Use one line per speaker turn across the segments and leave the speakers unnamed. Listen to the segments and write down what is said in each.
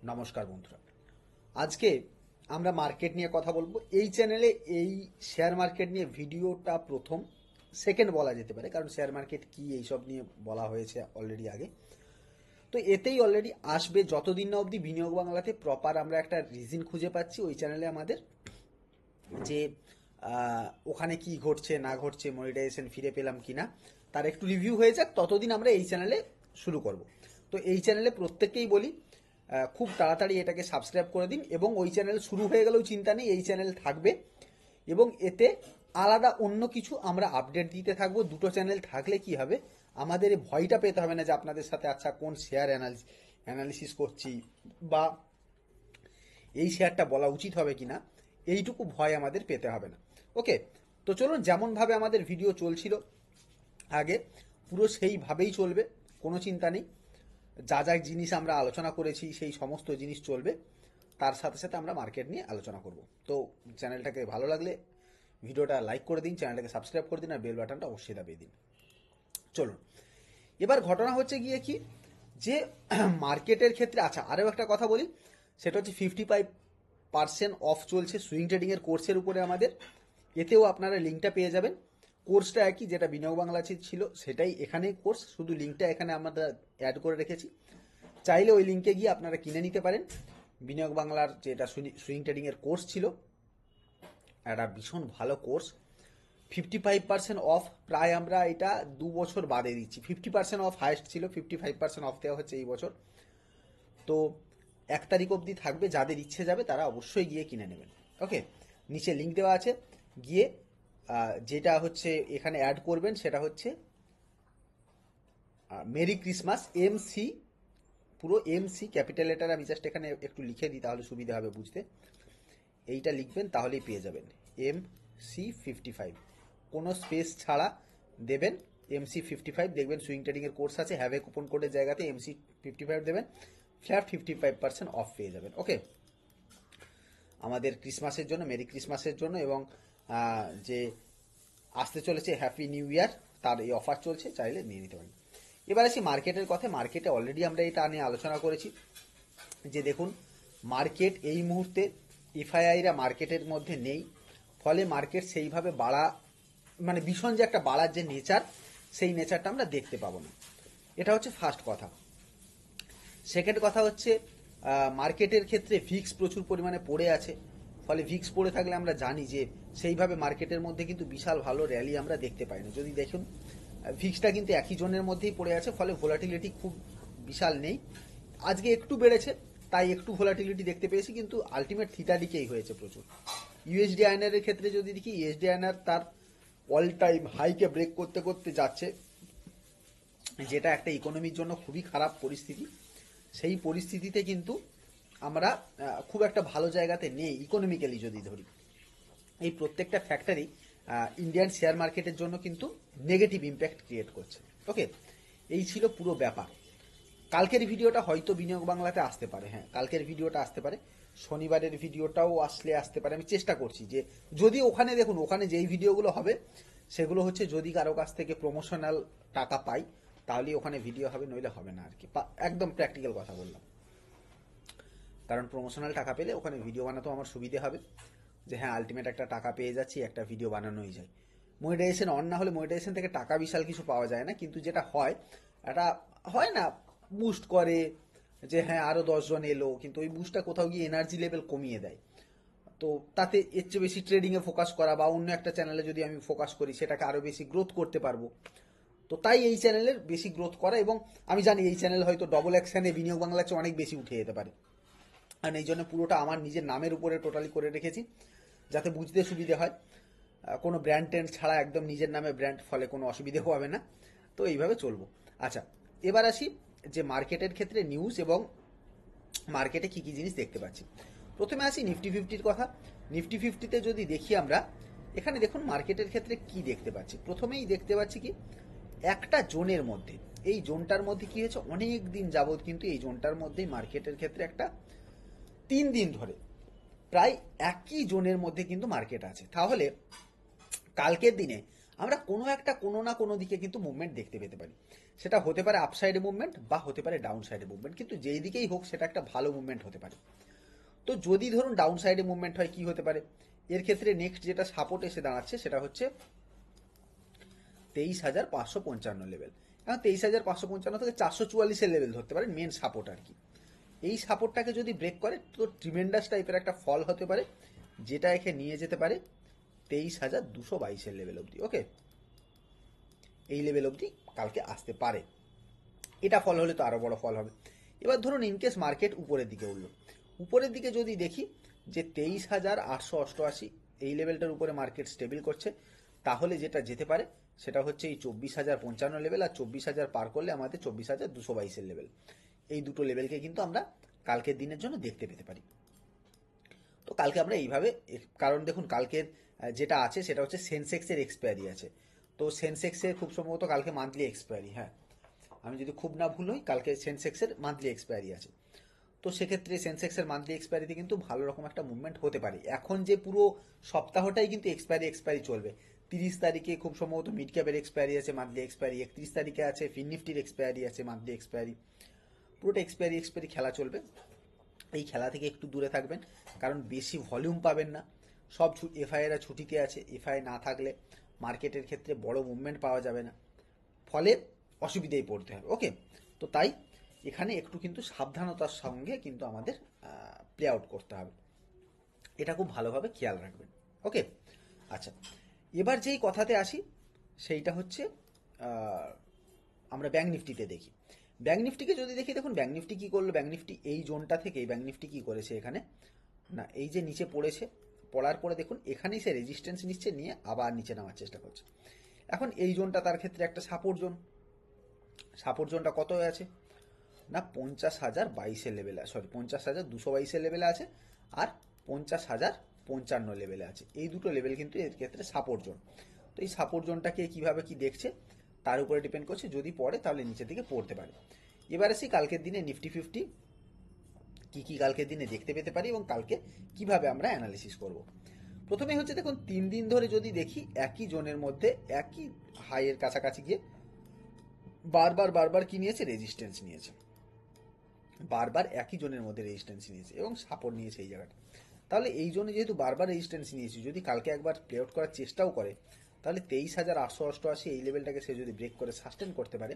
নমস্কার বন্ধুরা, আজকে আমরা মার্কেট নিয়ে কথা বলবো। এই চ্যানেলে এই শেয়ার মার্কেট নিয়ে ভিডিওটা প্রথম, সেকেন্ড বলা যেতে পারে, কারণ শেয়ার মার্কেট কি এইসব নিয়ে বলা হয়েছে অলরেডি আগে। তো এতেই অলরেডি আসবে, যতদিন না অবধি বিনিয়োগ বাংলাতে প্রপার আমরা একটা রিজন খুঁজে পাচ্ছি ওই চ্যানেলে আমাদের, যে ওখানে কি ঘটছে না ঘটছে, মনিটাইজেশন ফিরে পেলাম কিনা, তার একটু রিভিউ হয়ে যাক, ততদিন আমরা এই চ্যানেলে শুরু করব। তো এই চ্যানেলে প্রত্যেককেই বলি, খুব তাড়াতাড়ি এটাকে সাবস্ক্রাইব করে দিন, এবং ওই চ্যানেল শুরু হয়ে গেলেও চিন্তা নেই, এই চ্যানেল থাকবে এবং এতে আলাদা অন্য কিছু আমরা আপডেট দিতে থাকবো। দুটো চ্যানেল থাকলে কি হবে, আমাদের এই ভয়টা পেতে হবে না যে আপনাদের সাথে আচ্ছা কোন শেয়ার অ্যানালিসিস করছি, বা এই শেয়ারটা বলা উচিত হবে কিনা, এইটুকু ভয় আমাদের পেতে হবে না। ওকে, তো চলুন, যেমনভাবে আমাদের ভিডিও চলছিল আগে পুরো সেইভাবেই চলবে, কোনো চিন্তা নেই। যা যা জিনিস আমরা আলোচনা করেছি সেই সমস্ত জিনিস চলবে, তার সাথে সাথে আমরা মার্কেট নিয়ে আলোচনা করব। তো চ্যানেলটাকে ভালো লাগলে ভিডিওটা লাইক করে দিন, চ্যানেলটাকে সাবস্ক্রাইব করে দিন, আর বেল বাটনটা অবশ্যই দাবিয়ে দিন। চলুন, এবার ঘটনা হচ্ছে গিয়ে কি, যে মার্কেটের ক্ষেত্রে আচ্ছা আরও একটা কথা বলি, সেটা হচ্ছে 55% অফ চলছে সুইং ট্রেডিংয়ের কোর্সের উপরে আমাদের। এতেও আপনারা লিঙ্কটা পেয়ে যাবেন। কোর্সটা একই, যেটা বিনিয়োগ বাংলা ছিল সেটাই এখানে কোর্স, শুধু লিঙ্কটা এখানে আমরা অ্যাড করে রেখেছি। চাইলে ওই লিঙ্কে গিয়ে আপনারা কিনে নিতে পারেন। বিনিয়োগ বাংলার যেটা সুইং ট্রেডিংয়ের কোর্স ছিল, একটা ভীষণ ভালো কোর্স। 55% অফ, প্রায় আমরা এটা 2 বছর বাদে দিচ্ছি। 50% অফ হাইস্ট ছিল, 55% অফ দেওয়া হচ্ছে এই বছর। তো 1 তারিখ অবধি থাকবে, যাদের ইচ্ছে যাবে তারা অবশ্যই গিয়ে কিনে নেবেন। ওকে, নিচে লিঙ্ক দেওয়া আছে, গিয়ে যেটা হচ্ছে এখানে অ্যাড করবেন সেটা হচ্ছে মেরি ক্রিসমাস MC, পুরো MC ক্যাপিটাল লেটার, আমি জাস্ট এখানে একটু লিখে দিই তাহলে সুবিধা হবে বুঝতে। এইটা লিখবেন তাহলেই পেয়ে যাবেন, MC55, কোনো স্পেস ছাড়া দেবেন MC55, দেখবেন সুইং ট্রেডিংয়ের কোর্স আছে, হ্যাভ এ কুপন কোডের জায়গাতে MC55 দেবেন, ফ্ল্যাট 55% অফ পেয়ে যাবেন। ওকে, আমাদের ক্রিসমাসের জন্য, মেরি ক্রিসমাসের জন্য, এবং যে আসতে চলেছে হ্যাপি নিউ ইয়ার, তার এই অফার চলছে, চাইলে নিয়ে নিতে পারেন। এবার আসি মার্কেটের কথা। মার্কেটে অলরেডি আমরা এটা নিয়ে আলোচনা করেছি, যে দেখুন মার্কেট এই মুহূর্তে এফআইআইরা মার্কেটের মধ্যে নেই, ফলে মার্কেট সেইভাবে বাড়া, মানে ভীষণ যে একটা বাড়ার যে নেচার, সেই নেচারটা আমরা দেখতে পাবো না। এটা হচ্ছে ফার্স্ট কথা। সেকেন্ড কথা হচ্ছে, মার্কেটের ক্ষেত্রে ভিক্স প্রচুর পরিমাণে পড়ে আছে, ফলে ভিক্স পড়ে থাকলে আমরা জানি যে সেইভাবে মার্কেটের মধ্যে কিন্তু বিশাল ভালো র্যালি আমরা দেখতে পাই না। যদি দেখুন ভিক্সটা কিন্তু একই জোনের মধ্যেই পড়ে আছে, ফলে ভোলাটিলিটি খুব বিশাল নেই। আজকে একটু বেড়েছে, তাই একটু ভোলাটিলিটি দেখতে পেয়েছি, কিন্তু আলটিমেট থিটাডিকেই হয়েছে প্রচুর। ইউএসডি আইনার এর ক্ষেত্রে যদি দেখি, ইউএসডি আইনার তার অল টাইম হাইকে ব্রেক করতে করতে যাচ্ছে, যেটা একটা ইকোনমির জন্য খুবই খারাপ পরিস্থিতি। সেই পরিস্থিতিতে কিন্তু আমরা খুব একটা ভালো জায়গাতে নেই ইকোনমিক্যালি যদি ধরি। এই প্রত্যেকটা ফ্যাক্টরি ইন্ডিয়ান শেয়ার মার্কেটের জন্য কিন্তু নেগেটিভ ইম্প্যাক্ট ক্রিয়েট করছে। ওকে, এই ছিল পুরো ব্যাপার। কালকের ভিডিওটা হয়তো বিনিয়োগ বাংলাতে আসতে পারে, হ্যাঁ কালকের ভিডিওটা আসতে পারে, শনিবারের ভিডিওটাও আসতে পারে। আমি চেষ্টা করছি যে, যদি ওখানে দেখুন, ওখানে যেই ভিডিওগুলো হবে সেগুলো হচ্ছে যদি কারো কাছ থেকে প্রমোশনাল টাকা পাই তাহলেই ওখানে ভিডিও হবে, নইলে হবে না আর কি। একদম প্র্যাকটিক্যাল কথা বললাম, কারণ প্রমোশনাল টাকা পেলে ওখানে ভিডিও বানাতেও আমার সুবিধে হবে, যে হ্যাঁ আলটিমেট একটা টাকা পেয়ে যাচ্ছি, একটা ভিডিও বানানোই যায়। মনিটাইজেশন অন না হলে মনিটাইজেশন থেকে টাকা বিশাল কিছু পাওয়া যায় না, কিন্তু যেটা হয়, এটা হয় না, বুস্ট করে, যে হ্যাঁ আরও 10 জন এলো, কিন্তু ওই বুস্টটা কোথাও গিয়ে এনার্জি লেভেল কমিয়ে দেয়। তো তাতে এর চেয়ে বেশি ট্রেডিংয়ে ফোকাস করা, বা অন্য একটা চ্যানেলে যদি আমি ফোকাস করি সেটাকে আরও বেশি গ্রোথ করতে পারবো। তো তাই এই চ্যানেলের বেশি গ্রোথ করা, এবং আমি জানি এই চ্যানেল হয়তো ডবল অ্যাকশানে বিনিয়োগ বাংলার চেয়ে অনেক বেশি উঠে যেতে পারে, আর এই জন্য পুরোটা আমার নিজের নামের উপরে টোটালি করে রেখেছি, যাতে বুঝতে সুবিধে হয়। কোনো ব্র্যান্ড টেন্ড ছাড়া একদম নিজের নামে ব্র্যান্ড, ফলে কোনো অসুবিধে হবে না। তো এইভাবে চলবো। আচ্ছা, এবার আসি যে মার্কেটের ক্ষেত্রে নিউজ এবং মার্কেটে কী কী জিনিস দেখতে পাচ্ছি। প্রথমে আসি নিফটি 50-র কথা। নিফটি 50-তে যদি দেখি আমরা, এখানে দেখুন মার্কেটের ক্ষেত্রে কি দেখতে পাচ্ছি। প্রথমেই দেখতে পাচ্ছি কি, একটা জোনের মধ্যে, এই জোনটার মধ্যে কি হয়েছে, অনেক দিন যাবৎ কিন্তু এই জোনটার মধ্যেই মার্কেটের ক্ষেত্রে একটা 3 দিন ধরে প্রায় একই জোনের মধ্যে কিন্তু মার্কেট আছে। তাহলে কালকের দিনে আমরা কোনো না কোনো দিকে কিন্তু মুভমেন্ট দেখতে পেতে পারি। সেটা হতে পারে আপসাইডে মুভমেন্ট বা হতে পারে ডাউন সাইডে মুভমেন্ট, কিন্তু যেই দিকেই হোক সেটা একটা ভালো মুভমেন্ট হতে পারে। তো যদি ধরুন ডাউন সাইডে মুভমেন্ট হয়, কি হতে পারে, এর ক্ষেত্রে নেক্সট যেটা সাপোর্ট এসে দাঁড়াচ্ছে সেটা হচ্ছে 23,555 লেভেল। এখন 23,555 থেকে 444-এর লেভেল ধরতে পারেন মেন সাপোর্ট আর কি। এই সাপোর্টটাকে যদি ব্রেক করে তো ট্রিমেন্ডাস টাইপের একটা ফল হতে পারে, যেটা একে নিয়ে যেতে পারে 23,222-এর লেভেল অবধি। ওকে, এই লেভেল অবধি কালকে আসতে পারে। এটা ফল হলে তো আরো বড় ফল হবে। এবার ধরুন ইনকেস মার্কেট উপরের দিকে উঠলো, উপরের দিকে যদি দেখি যে 23,888 এই লেভেলটার উপরে মার্কেট স্টেবল করছে, তাহলে যেটা যেতে পারে সেটা হচ্ছে এই 24,055 লেভেল, আর 24,000 পার করলে আমাদের 24,222-এর লেভেল। এই দুটো লেভেলকে কিন্তু আমরা কালকের দিনের জন্য দেখতে পেতে পারি। তো কালকে আমরা এইভাবে, কারণ দেখুন কালকের যেটা আছে সেটা হচ্ছে সেন্সেক্সের এক্সপায়ারি আছে। তো সেন্সেক্সের খুব সম্ভবত কালকে মান্থলি এক্সপায়ারি, হ্যাঁ আমি যদি খুব না ভুল হই কালকে সেন্সেক্সের মান্থলি এক্সপায়ারি আছে। তো সেক্ষেত্রে সেন্সেক্সের মান্থলি এক্সপায়ারিতে কিন্তু ভালো রকম একটা মুভমেন্ট হতে পারে। এখন যে পুরো সপ্তাহটাই কিন্তু এক্সপায়ারি চলবে। 30 তারিখে খুব সম্ভবত মিড ক্যাপের এক্সপায়ারি আছে মান্থলি এক্সপায়ারি, 31 তারিখে আছে ফিন নিফটির এক্সপায়ারি আছে মান্থলি এক্সপায়ারি। পুরোটা এক্সপায়ারি খেলা চলবে। এই খেলা থেকে একটু দূরে থাকবেন, কারণ বেশি ভলিউম পাবেন না। সব এফআইআরা ছুটিতে আছে, এফআই না থাকলে মার্কেটের ক্ষেত্রে বড় মুভমেন্ট পাওয়া যাবে না, ফলে অসুবিধায় পড়তে হবে। ওকে, তো তাই এখানে একটু কিন্তু সাবধানতার সঙ্গে কিন্তু আমাদের প্লে আউট করতে হবে, এটা খুব ভালোভাবে খেয়াল রাখবেন। ওকে, আচ্ছা, এবার যেই কথাতে আসি সেইটা হচ্ছে আমরা ব্যাঙ্ক নিফটিতে দেখি। ব্যাঙ্ক নিফটিকে যদি দেখি, দেখুন ব্যাঙ্ক নিফটি কী করলো, ব্যাঙ্ক নিফটি এই জোনটা থেকেই ব্যাঙ্ক নিফটি কী করেছে এখানে, না এই যে নিচে পড়েছে, পড়ার পরে দেখুন এখানেই সে রেজিস্ট্যান্স নিচ্ছে, নিয়ে আবার নিচে নামার চেষ্টা করছে। এখন এই জোনটা তার ক্ষেত্রে একটা সাপোর্ট জোন। সাপোর্ট জোনটা কত আছে না 50,022-এর লেভেলে, সরি 50,222-এর লেভেলে আছে, আর 50,055 লেভেলে আছে। এই দুটো লেভেল কিন্তু এর ক্ষেত্রে সাপোর্ট জোন। তো এই সাপোর্ট জোনটাকে কিভাবে কি দেখছে তার উপরে ডিপেন্ড করছে, যদি পড়ে তাহলে নিচের দিকে পড়তে পারে। এবার আসি কালকের দিনে নিফটি ফিফটি কি কালকের দিনে দেখতে পেতে পারি এবং কালকে কিভাবে আমরা অ্যানালিসিস করব। প্রথমে হচ্ছে দেখুন 3 দিন ধরে যদি দেখি একই জোনের মধ্যে একই হাইয়ের কাছাকাছি গিয়ে বারবার কি নিয়েছে, রেজিস্ট্যান্স নিয়েছে, বারবার একই জোনের মধ্যে রেজিস্ট্যান্স নিয়েছে এবং সাপোর্ট নিয়েছে এই জায়গাটা। তাহলে এই জন্য যেহেতু বারবার রেজিস্ট্যান্স নিয়েছে, যদি কালকে একবার প্লে আউট করার চেষ্টাও করে, তাহলে 23,888 এই লেভেলটাকে সে যদি ব্রেক করে সাস্টেন করতে পারে,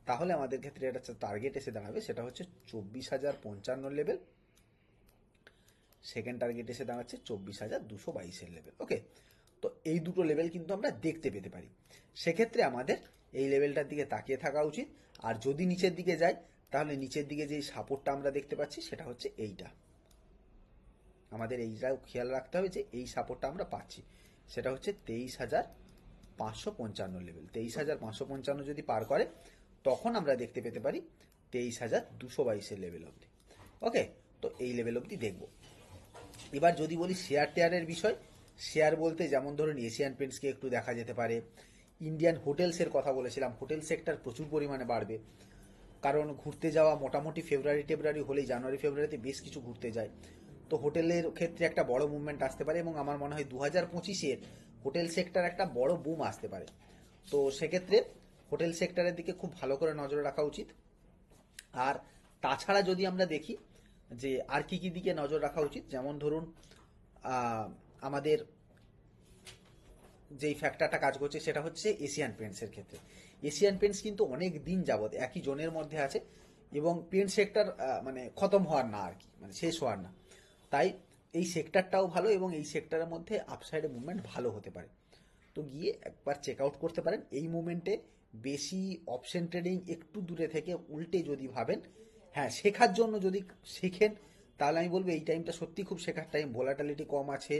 তাহলে আমাদের ক্ষেত্রে একটা টার্গেট এসে দাঁড়াবে, সেটা হচ্ছে 24,055 লেভেল। সেকেন্ড টার্গেট এসে দাঁড়াচ্ছে 24,222-এর লেভেল। ওকে, তো এই দুটো লেভেল কিন্তু আমরা দেখতে পেতে পারি। সেক্ষেত্রে আমাদের এই লেভেলটার দিকে তাকিয়ে থাকা উচিত। আর যদি নিচের দিকে যায়, তাহলে নিচের দিকে যেই সাপোর্টটা আমরা দেখতে পাচ্ছি সেটা হচ্ছে এইটা। আমাদের এইটাও খেয়াল রাখতে হবে যে এই সাপোর্টটা আমরা পাচ্ছি সেটা হচ্ছে 23,555 লেভেল। 23,555 যদি পার করে, তখন আমরা দেখতে পেতে পারি 23,222-এর লেভেল অবধি। ওকে, তো এই লেভেল অবধি দেখবো। এবার যদি বলি শেয়ার টেয়ারের বিষয়, শেয়ার বলতে যেমন ধরুন এশিয়ান পেন্টসকে একটু দেখা যেতে পারে। ইন্ডিয়ান হোটেলসের কথা বলেছিলাম, হোটেল সেক্টর প্রচুর পরিমাণে বাড়বে, কারণ ঘুরতে যাওয়া মোটামুটি ফেব্রুয়ারি হলেই জানুয়ারি ফেব্রুয়ারিতে বেশ কিছু ঘুরতে যায়। তো হোটেলের ক্ষেত্রে একটা বড় মুভমেন্ট আসতে পারে এবং আমার মনে হয় 2025-এর হোটেল সেক্টর একটা বড় বুম আসতে পারে। তো সেক্ষেত্রে হোটেল সেক্টরের দিকে খুব ভালো করে নজর রাখা উচিত। আর তাছাড়া যদি আমরা দেখি যে আর কি কি দিকে নজর রাখা উচিত, যেমন ধরুন আমাদের যেই ফ্যাক্টরটা কাজ করছে সেটা হচ্ছে এশিয়ান পেন্টসের ক্ষেত্রে। এশিয়ান পেন্টস কিন্তু অনেক দিন যাবৎ একই জোনের মধ্যে আছে এবং পেন্ট সেক্টর মানে খতম হওয়ার না আর কি, মানে শেষ হওয়ার না। তাই এই সেক্টরটাও ভালো এবং এই সেক্টরের মধ্যে আপসাইডে মুভমেন্ট ভালো হতে পারে। তো গিয়ে একবার চেক আউট করতে পারেন এই মুভমেন্টে। বেশি অপশন ট্রেডিং একটু দূরে থেকে উল্টে যদি ভাবেন, হ্যাঁ শেখার জন্য যদি শেখেন, তাহলে আমি বলবো এই টাইমটা সত্যি খুব শেখার টাইম। ভোলাটিলিটি কম আছে,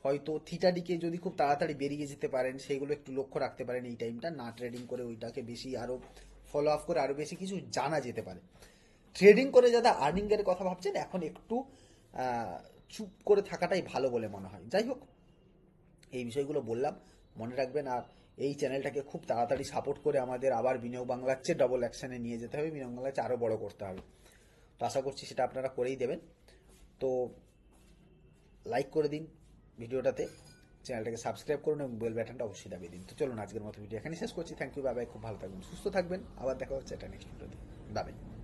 হয়তো থিটাডিকে যদি খুব তাড়াতাড়ি বেরিয়ে যেতে পারেন, সেইগুলো একটু লক্ষ্য রাখতে পারেন এই টাইমটা, না ট্রেডিং করে ওইটাকে বেশি আরও ফলো আপ করে আরও বেশি কিছু জানা যেতে পারে। ট্রেডিং করে যারা আর্নিংয়ের কথা ভাবছেন, এখন একটু চুপ করে থাকাটাই ভালো বলে মনে হয়। যাই হোক, এই বিষয়গুলো বললাম, মনে রাখবেন। আর এই চ্যানেলটাকে খুব তাড়াতাড়ি সাপোর্ট করে আমাদের আবার বিনিয়োগ বাংলার চেয়ে ডবল অ্যাকশানে নিয়ে যেতে হবে, বিনিয়োগ বাংলার চেয়ে আরও বড় করতে হবে। তো আশা করছি সেটা আপনারা করেই দেবেন। তো লাইক করে দিন ভিডিওটাতে, চ্যানেলটাকে সাবস্ক্রাইব করুন এবং বেল বাটনটা অবশ্যই দাবিয়ে দিন। তো চলুন আজকের মতো ভিডিও এখানে শেষ করছি। Thank you, bye bye. খুব ভালো থাকবেন, সুস্থ থাকবেন। আবার দেখা হচ্ছে এটা নেক্সট ভিডিওতে। Bye bye.